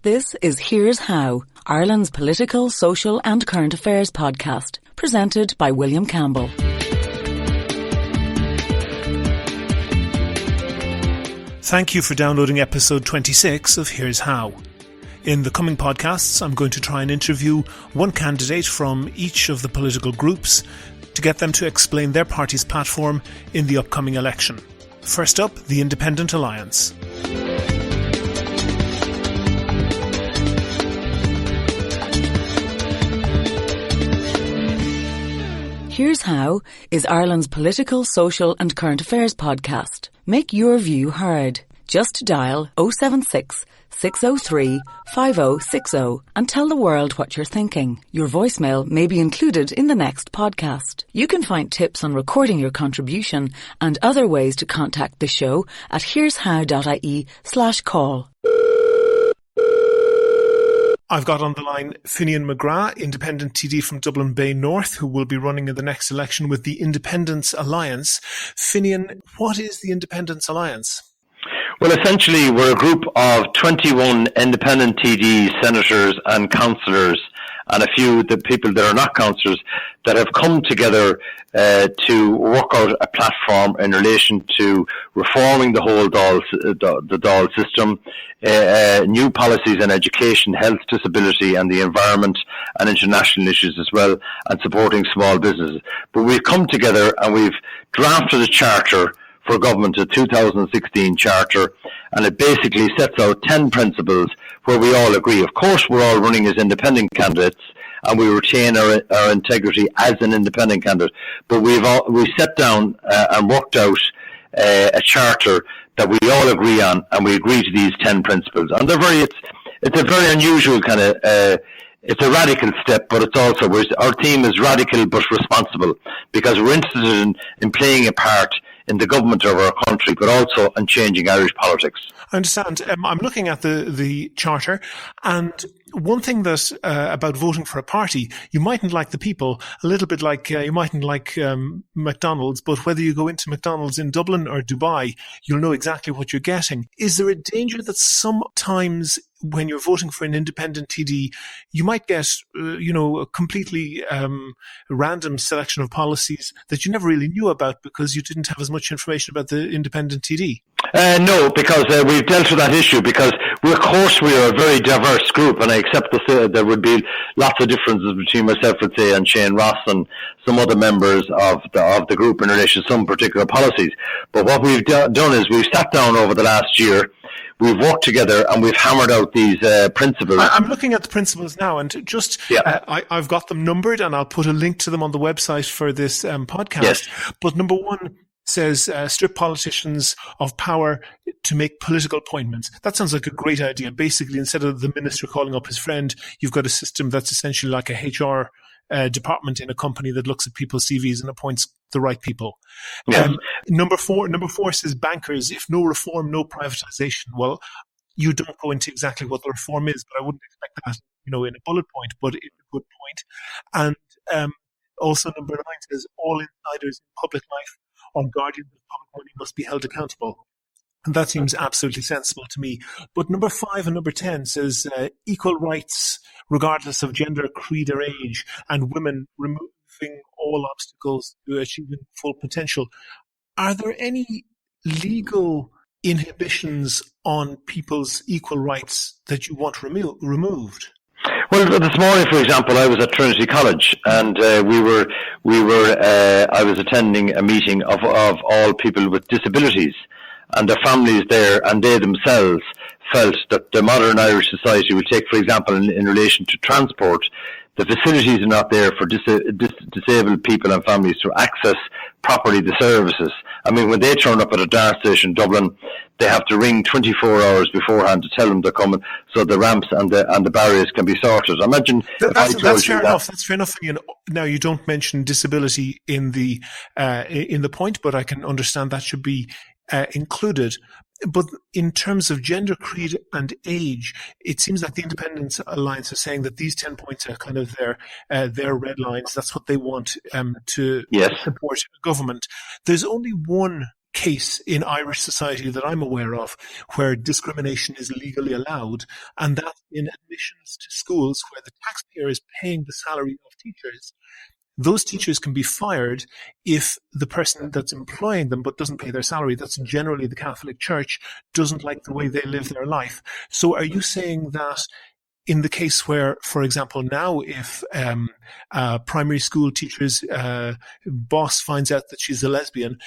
This is Here's How, Ireland's political, social and current affairs podcast, presented by William Campbell. Thank you for downloading episode 26 of Here's How. In the coming podcasts, I'm going to try and interview one candidate from each of the political groups to get them to explain their party's platform in the upcoming election. First up, the Independent Alliance. Here's How is Ireland's political, social and current affairs podcast. Make your view heard. Just dial 076 603 5060 and tell the world what you're thinking. Your voicemail may be included in the next podcast. You can find tips on recording your contribution and other ways to contact the show at here'show.ie/call. I've got on the line Finian McGrath, Independent TD from Dublin Bay North, who will be running in the next election with the Independence Alliance. Finian, what is the Independence Alliance? Well, essentially, we're a group of 21 independent TDs, senators and councillors, and a few of the people that are not councillors that have come together to work out a platform in relation to reforming the whole Dáil system, new policies on education, health, disability and the environment and international issues as well, and supporting small businesses. But we've come together and we've drafted a charter for government, a 2016 charter, and it basically sets out 10 principles where we all agree. Of course, we're all running as independent candidates and we retain our integrity as an independent candidate, but we set down and worked out a charter that we all agree on, and we agree to these 10 principles. And it's a very unusual kind of, it's a radical step, but it's also, our theme is radical but responsible, because we're interested in playing a part in the government of our country, but also in changing Irish politics. I understand. I'm looking at the charter, and one thing that about voting for a party, you mightn't like the people, a little bit like you mightn't like McDonald's, but whether you go into McDonald's in Dublin or Dubai, you'll know exactly what you're getting. Is there a danger that sometimes when you're voting for an independent TD, you might get, a completely random selection of policies that you never really knew about because you didn't have as much information about the independent TD? No, because we've dealt with that issue, because of course we are a very diverse group, and I accept to say there would be lots of differences between myself, let's say, and Shane Ross and some other members of the group in relation to some particular policies. But what we've done is we've sat down over the last year, we've worked together and we've hammered out these principles. I'm looking at the principles now, and just I've got them numbered, and I'll put a link to them on the website for this podcast. Yes. But number one says strip politicians of power to make political appointments. That sounds like a great idea. Basically, instead of the minister calling up his friend, you've got a system that's essentially like a HR department in a company that looks at people's CVs and appoints the right people. Yeah. Number four says bankers, if no reform, no privatisation. Well, you don't go into exactly what the reform is, but I wouldn't expect that, in a bullet point, but it's a good point. And also number 9 says all insiders in public life or guardians of public money must be held accountable. And that seems absolutely sensible to me. But number 5 and number 10 says equal rights regardless of gender, creed or age, and women removing all obstacles to achieving full potential. Are there any legal inhibitions on people's equal rights that you want removed? Well, this morning, for example, I was at Trinity College, and I was attending a meeting of all people with disabilities and their families there, and they themselves felt that the modern Irish society would take, for example, in relation to transport, the facilities are not there for disabled people and families to access properly the services. I mean, when they turn up at a Dart station in Dublin, they have to ring 24 hours beforehand to tell them they're coming, so the ramps and the barriers can be sorted. Imagine that's fair enough. That's fair enough. Now, you don't mention disability in the point, but I can understand that should be included. But in terms of gender, creed and age, it seems like the Independence Alliance are saying that these 10 points are kind of their red lines. That's what they want to support government. There's only one case in Irish society that I'm aware of where discrimination is legally allowed, and that's in admissions to schools where the taxpayer is paying the salary of teachers. Those teachers can be fired if the person that's employing them but doesn't pay their salary, that's generally the Catholic Church, doesn't like the way they live their life. So are you saying that in the case where, for example, now if a primary school teacher's boss finds out that she's a lesbian,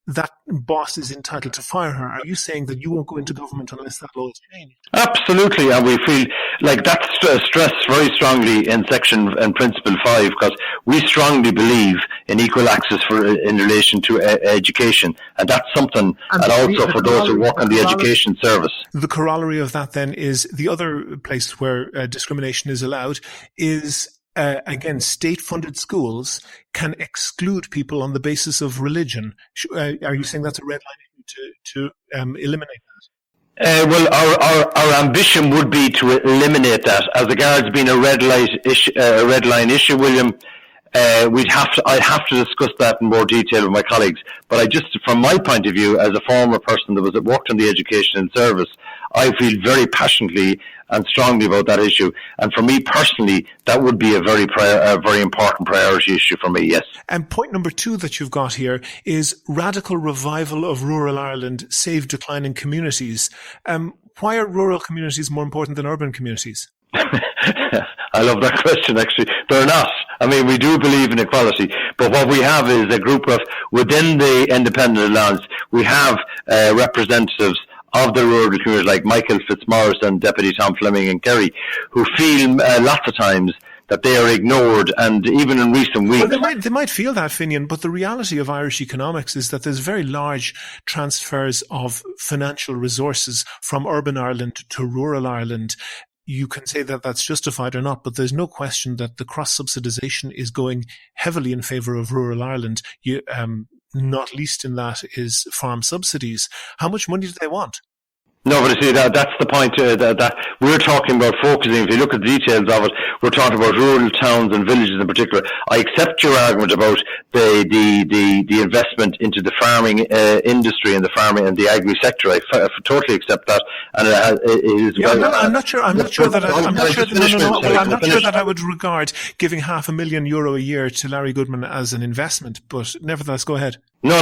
that boss is entitled to fire her? Are you saying that you won't go into government unless that law is changed? Absolutely, and we feel like that's stressed very strongly in section and principle 5, because we strongly believe in equal access in relation to education, and that's something, and also for those who work on the education service. The corollary of that then is the other place where discrimination is allowed is again, state-funded schools can exclude people on the basis of religion. Are you saying that's a red line to eliminate that? Well, our ambition would be to eliminate that. As regards being a red line issue, William, I'd have to discuss that in more detail with my colleagues. But I just, from my point of view, as a former person that worked in the education and service, I feel very passionately and strongly about that issue. And for me personally, that would be a very important priority issue for me, yes. And point number 2 that you've got here is radical revival of rural Ireland, save declining communities. Why are rural communities more important than urban communities? I love that question, actually. They're not. I mean, we do believe in equality, but what we have is a group of, within the independent alliance, we have representatives of the rural community like Michael Fitzmaurice and Deputy Tom Fleming and Kerry, who feel lots of times that they are ignored, and even in recent weeks... Well, they might feel that, Finian, but the reality of Irish economics is that there's very large transfers of financial resources from urban Ireland to rural Ireland. You can say that that's justified or not, but there's no question that the cross-subsidisation is going heavily in favour of rural Ireland. Not least in that is farm subsidies. How much money do they want? No, but you see, that's the point that we're talking about focusing. If you look at the details of it, we're talking about rural towns and villages in particular. I accept your argument about the investment into the farming industry and the farming and the agri sector. I totally accept that, and it is. Yeah, I'm not sure that I would regard giving €500,000 a year to Larry Goodman as an investment. But nevertheless, go ahead. No,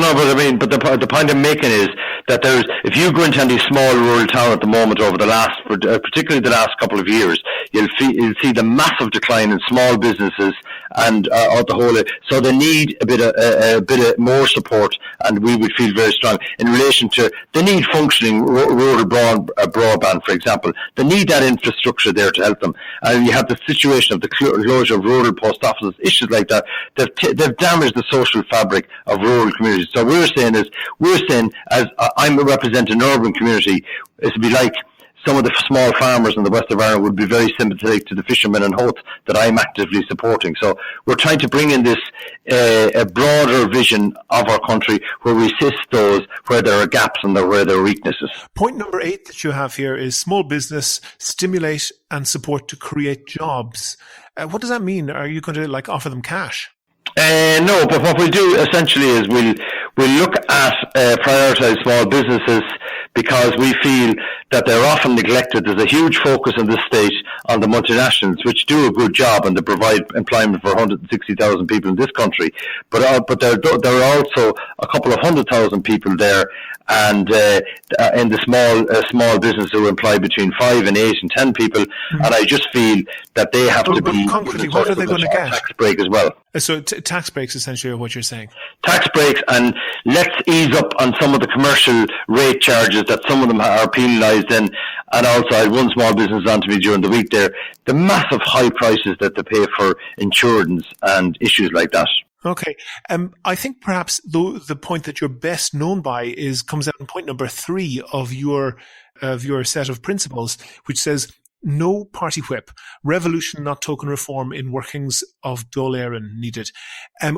but the point I'm making is that if you go into any small rural town at the moment over particularly the last couple of years, you'll see the massive decline in small businesses and the whole. So they need a bit of more support, and we would feel very strong in relation to they need functioning rural broadband, for example. They need that infrastructure there to help them. And you have the situation of the closure of rural post offices, issues like that. They've damaged the social fabric of rural communities. So we're saying as I'm representing an urban community, it would be like some of the small farmers in the west of Ireland would be very sympathetic to the fishermen and Howth that I'm actively supporting. So we're trying to bring in this a broader vision of our country where we assist those where there are gaps and where there are weaknesses. Point number 8 that you have here is small business, stimulate and support to create jobs. What does that mean? Are you going to offer them cash? No, but what we'll do essentially is we'll look at prioritise small businesses because we feel that they're often neglected. There's a huge focus in this state on the multinationals, which do a good job and they provide employment for 160,000 people in this country. But there are also a couple of 100,000 people there, and in the small business who employ between 5 and 8 and 10 people. Mm-hmm. And I just feel that they have to be concretely, what are they going to get? Tax break as well. So tax breaks essentially are what you're saying. Tax breaks, and let's ease up on some of the commercial rate charges that some of them are penalised in. And also, I had one small business on to me during the week there, the massive high prices that they pay for insurance and issues like that. Okay. I think perhaps the point that you're best known by comes out in point number 3 of your set of principles, which says, no party whip, revolution, not token reform in workings of Dole Éireann needed.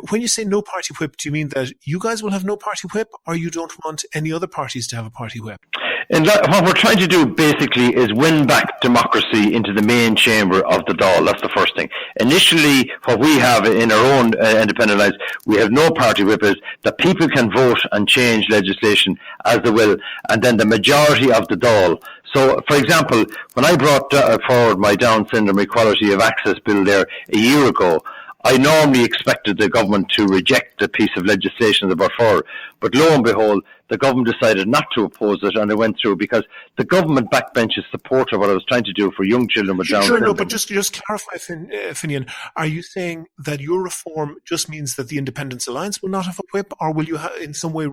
When you say no party whip, do you mean that you guys will have no party whip, or you don't want any other parties to have a party whip? And what we're trying to do basically is win back democracy into the main chamber of the Dáil. That's the first thing. Initially, what we have in our own independent alliance, we have no party whip, is that people can vote and change legislation as they will, and then the majority of the Dáil. So, for example, when I brought forward my Down syndrome equality of access bill there a year ago, I normally expected the government to reject the piece of legislation that brought forward. But lo and behold, the government decided not to oppose it, and it went through because the government backbenches supported what I was trying to do for young children with Down syndrome. Sure, no, but just clarify, Finian, are you saying that your reform just means that the Independence Alliance will not have a whip, or will you in some way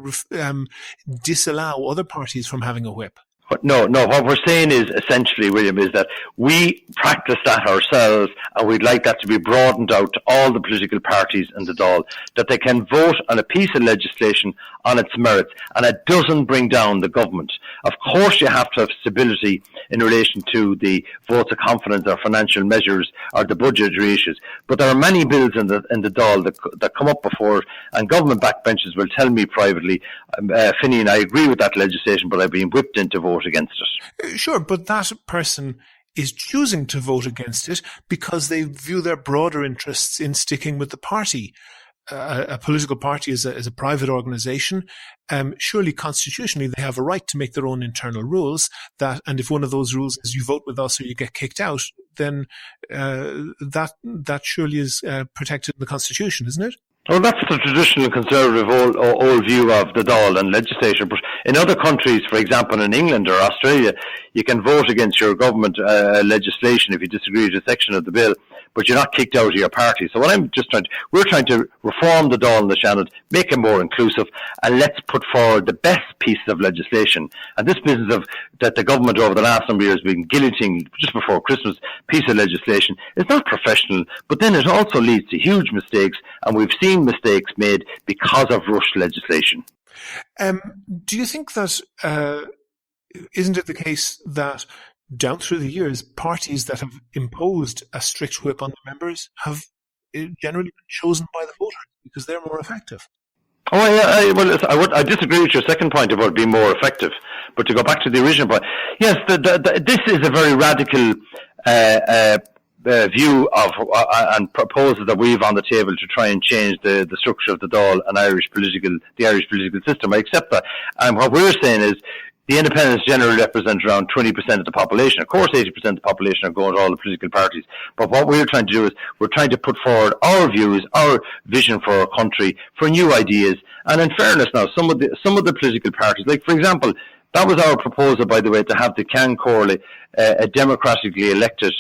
disallow other parties from having a whip? No, what we're saying is essentially, William, is that we practice that ourselves, and we'd like that to be broadened out to all the political parties in the Dáil, that they can vote on a piece of legislation on its merits, and it doesn't bring down the government. Of course you have to have stability in relation to the votes of confidence or financial measures or the budgetary issues, but there are many bills in the Dáil that come up before it, and government backbenches will tell me privately, Finian, I agree with that legislation, but I've been whipped into vote against it. Sure, but that person is choosing to vote against it because they view their broader interests in sticking with the party. A political party is a private organisation. Surely, constitutionally, they have a right to make their own internal rules. And if one of those rules is you vote with us or you get kicked out, then that surely is protected in the Constitution, isn't it? Well, that's the traditional conservative old view of the Dáil and legislation. But in other countries, for example, in England or Australia, you can vote against your government legislation if you disagree with a section of the bill, but you're not kicked out of your party. So what we're trying to reform the Dáil and the Seanad, make it more inclusive, and let's put forward the best pieces of legislation. And this business of that the government over the last number of years has been guillotining just before Christmas piece of legislation is not professional, but then it also leads to huge mistakes, and we've seen mistakes made because of rushed legislation. Do you think that isn't it the case that down through the years, parties that have imposed a strict whip on their members have generally been chosen by the voters because they're more effective? Oh, yeah. I disagree with your second point about being more effective. But to go back to the original point, yes, this is a very radical view of and proposal that we've on the table to try and change the structure of the Dáil and the Irish political system. I accept that. And what we're saying is the independents generally represent around 20% of the population. Of course, 80% of the population are going to all the political parties. But what we're trying to do is we're trying to put forward our views, our vision for our country, for new ideas. And in fairness now, some of the political parties, like for example, that was our proposal, by the way, to have the Ceann Comhairle democratically elected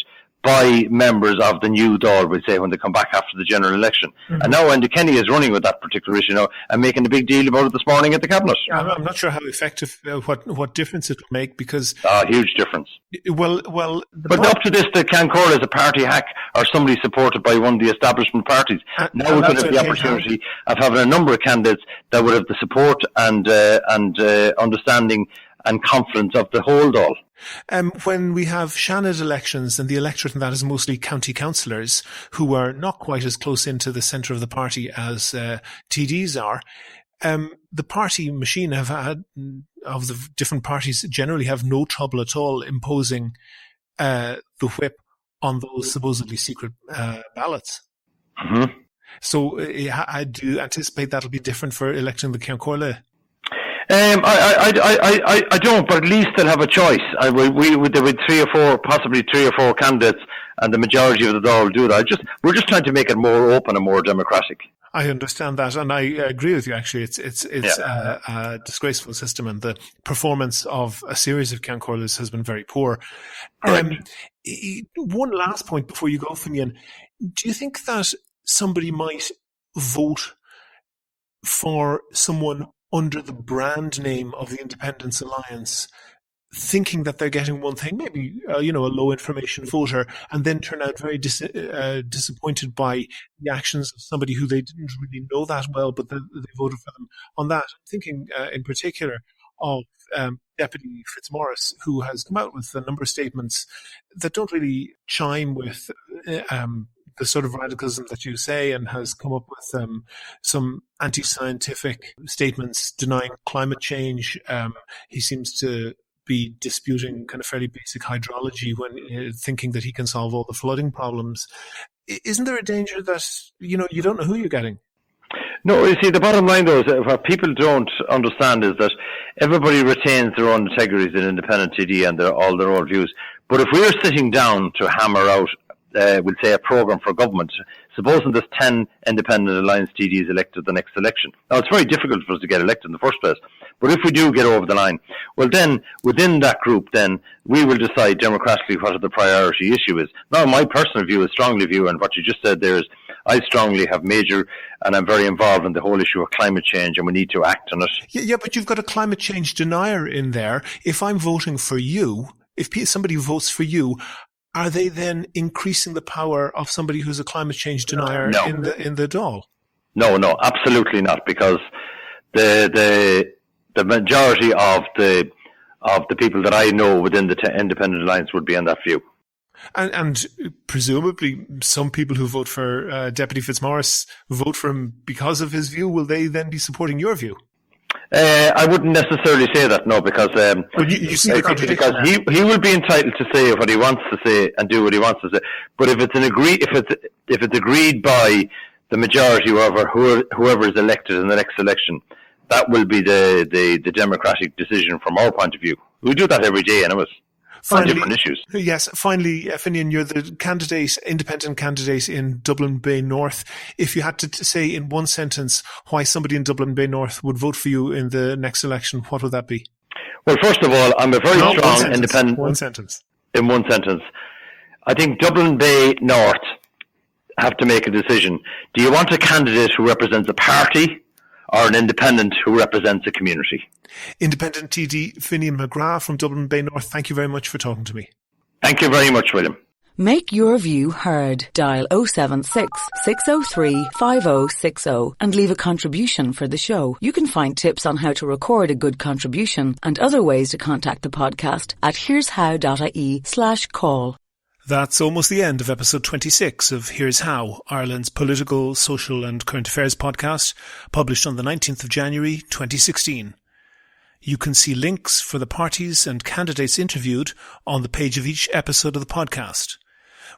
by members of the new Dáil, we'll say, when they come back after the general election. Mm-hmm. And now Enda Kenny is running with that particular issue now and making a big deal about it this morning at the Cabinet. I'm not sure how effective, what difference it will make because... huge difference. But up to this, the Ceann Comhairle is a party hack or somebody supported by one of the establishment parties. Now we could have the opportunity of having a number of candidates that would have the support and understanding and confidence of the whole Dáil. When we have Seanad elections, and the electorate in that is mostly county councillors who are not quite as close into the centre of the party as TDs are, the party machine of the different parties generally have no trouble at all imposing the whip on those supposedly secret ballots. Mm-hmm. So I do anticipate that'll be different for electing the Ceann Comhairle. I don't, but at least they'll have a choice. There were possibly three or four candidates, and the majority of the Dáil will do that. We're just trying to make it more open and more democratic. I understand that, and I agree with you. Actually, it's a disgraceful system, and the performance of a series of Ceann Comhairles has been very poor. One last point before you go, Finian. Do you think that somebody might vote for someone under the brand name of the Independence Alliance, thinking that they're getting one thing, maybe a low information voter, and then turn out very disappointed by the actions of somebody who they didn't really know that well, but they voted for them on that? I'm thinking in particular of Deputy Fitzmaurice, who has come out with a number of statements that don't really chime with the sort of radicalism that you say, and has come up with some anti-scientific statements denying climate change. He seems to be disputing kind of fairly basic hydrology when thinking that he can solve all the flooding problems. Isn't there a danger that, you don't know who you're getting? No, you see, the bottom line, though, is that what people don't understand is that everybody retains their own integrity as an independent TD and all their own views. But if we are sitting down to hammer out, we'll say, a programme for government, supposing there's 10 independent alliance TDs elected the next election. Now, it's very difficult for us to get elected in the first place. But if we do get over the line, well, then, within that group, then, we will decide democratically what the priority issue is. Now, my personal view is strongly view, and what you just said there is, I strongly have major, and I'm very involved in the whole issue of climate change, and we need to act on it. Yeah, but you've got a climate change denier in there. If I'm voting for you, if somebody votes for you, are they then increasing the power of somebody who's a climate change denier in the Dáil? No, absolutely not, because the majority of the people that I know within the Independent Alliance would be on that view. And presumably some people who vote for Deputy Fitzmaurice vote for him because of his view. Will they then be supporting your view? I wouldn't necessarily say that, no, because you see the contradiction. Because he will be entitled to say what he wants to say and do what he wants to say. But if it's agreed by the majority, whoever is elected in the next election, that will be the democratic decision from our point of view. We do that every day, anyways. On different issues. Yes, finally, Finian, you're the independent candidate in Dublin Bay North. If you had to say in one sentence why somebody in Dublin Bay North would vote for you in the next election, what would that be? Well, first of all, I'm a very strong independent. One sentence. In one sentence. I think Dublin Bay North have to make a decision. Do you want a candidate who represents a party or an independent who represents a community? Independent TD Finian McGrath from Dublin Bay North, thank you very much for talking to me. Thank you very much, William. Make your view heard. Dial 076 603 5060 and leave a contribution for the show. You can find tips on how to record a good contribution and other ways to contact the podcast at here'show.ie/call. That's almost the end of episode 26 of Here's How, Ireland's political, social and current affairs podcast, published on the 19th of January 2016. You can see links for the parties and candidates interviewed on the page of each episode of the podcast.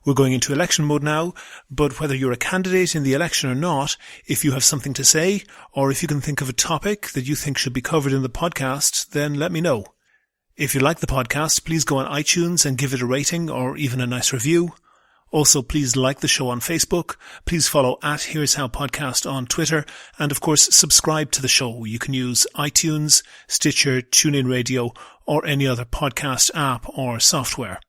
We're going into election mode now, but whether you're a candidate in the election or not, if you have something to say, or if you can think of a topic that you think should be covered in the podcast, then let me know. If you like the podcast, please go on iTunes and give it a rating or even a nice review. Also, please like the show on Facebook. Please follow @Here's How Podcast on Twitter. And of course, subscribe to the show. You can use iTunes, Stitcher, TuneIn Radio, or any other podcast app or software.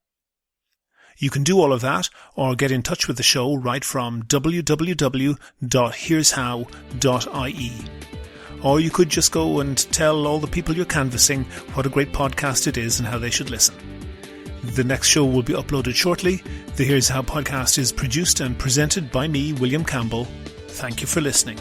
You can do all of that or get in touch with the show right from www.here'show.ie. Or you could just go and tell all the people you're canvassing what a great podcast it is and how they should listen. The next show will be uploaded shortly. The Here's How podcast is produced and presented by me, William Campbell. Thank you for listening.